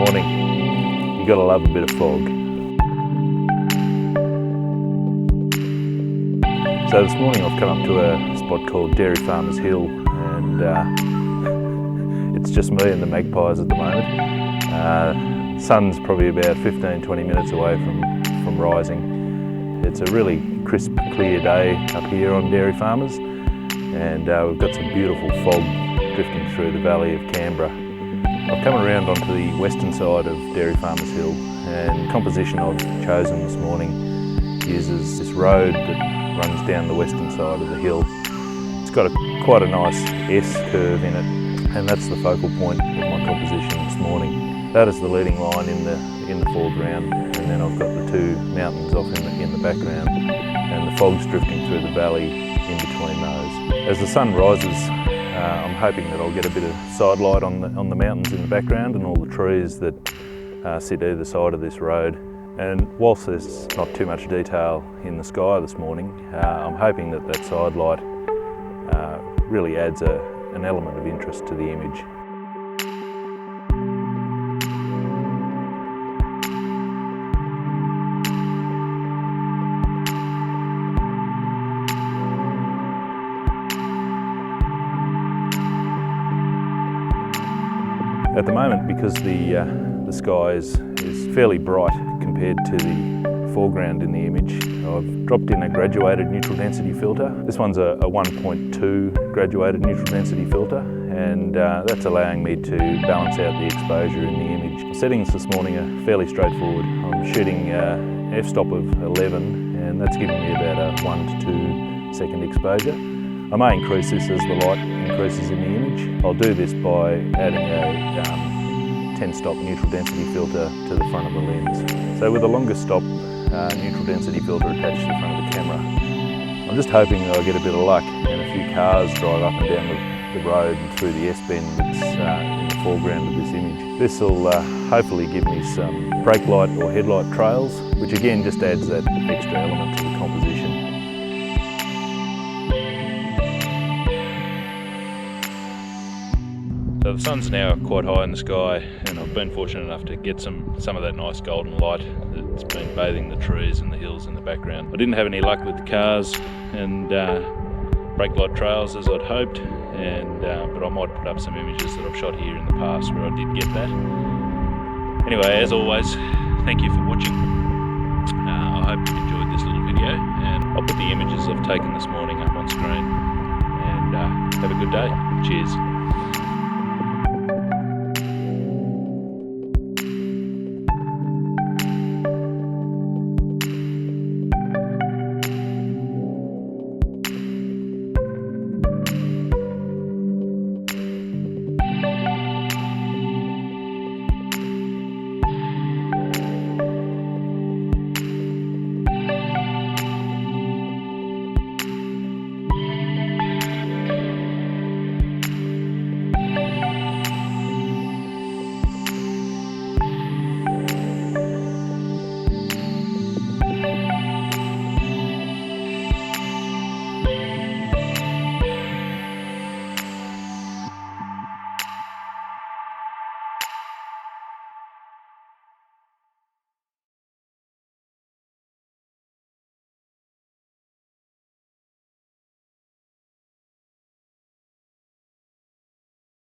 morning. You gotta love a bit of fog. So this morning I've come up to a spot called Dairy Farmers Hill, and it's just me and the magpies at the moment. Sun's probably about 15-20 minutes away from rising. It's a really crisp, clear day up here on Dairy Farmers, and we've got some beautiful fog drifting through the valley of Canberra. I've come around onto the western side of Dairy Farmers Hill, and the composition I've chosen this morning uses this road that runs down the western side of the hill. It's got quite a nice S curve in it, and that's the focal point of my composition this morning. That is the leading line in the foreground, and then I've got the two mountains off in the background, and the fog's drifting through the valley in between those. As the sun rises, I'm hoping that I'll get a bit of sidelight on the mountains in the background and all the trees that sit either side of this road. And whilst there's not too much detail in the sky this morning, I'm hoping that sidelight really adds an element of interest to the image. At the moment, because the sky is fairly bright compared to the foreground in the image, I've dropped in a graduated neutral density filter. This one's a 1.2 graduated neutral density filter, and that's allowing me to balance out the exposure in the image. The settings this morning are fairly straightforward. I'm shooting f-stop of 11, and that's giving me about a 1 to 2 second exposure. I may increase this as the light increases in the image. I'll do this by adding a 10-stop neutral density filter to the front of the lens. So with a longer stop neutral density filter attached to the front of the camera, I'm just hoping that I'll get a bit of luck and a few cars drive up and down the road and through the S-bend that's in the foreground of this image. This will hopefully give me some brake light or headlight trails, which again just adds that extra element to the composition. So the sun's now quite high in the sky, and I've been fortunate enough to get some of that nice golden light that's been bathing the trees and the hills in the background. I didn't have any luck with the cars and brake light trails as I'd hoped, but I might put up some images that I've shot here in the past where I did get that. Anyway, as always, thank you for watching. I hope you enjoyed this little video, and I'll put the images I've taken this morning up on screen, and have a good day. Cheers.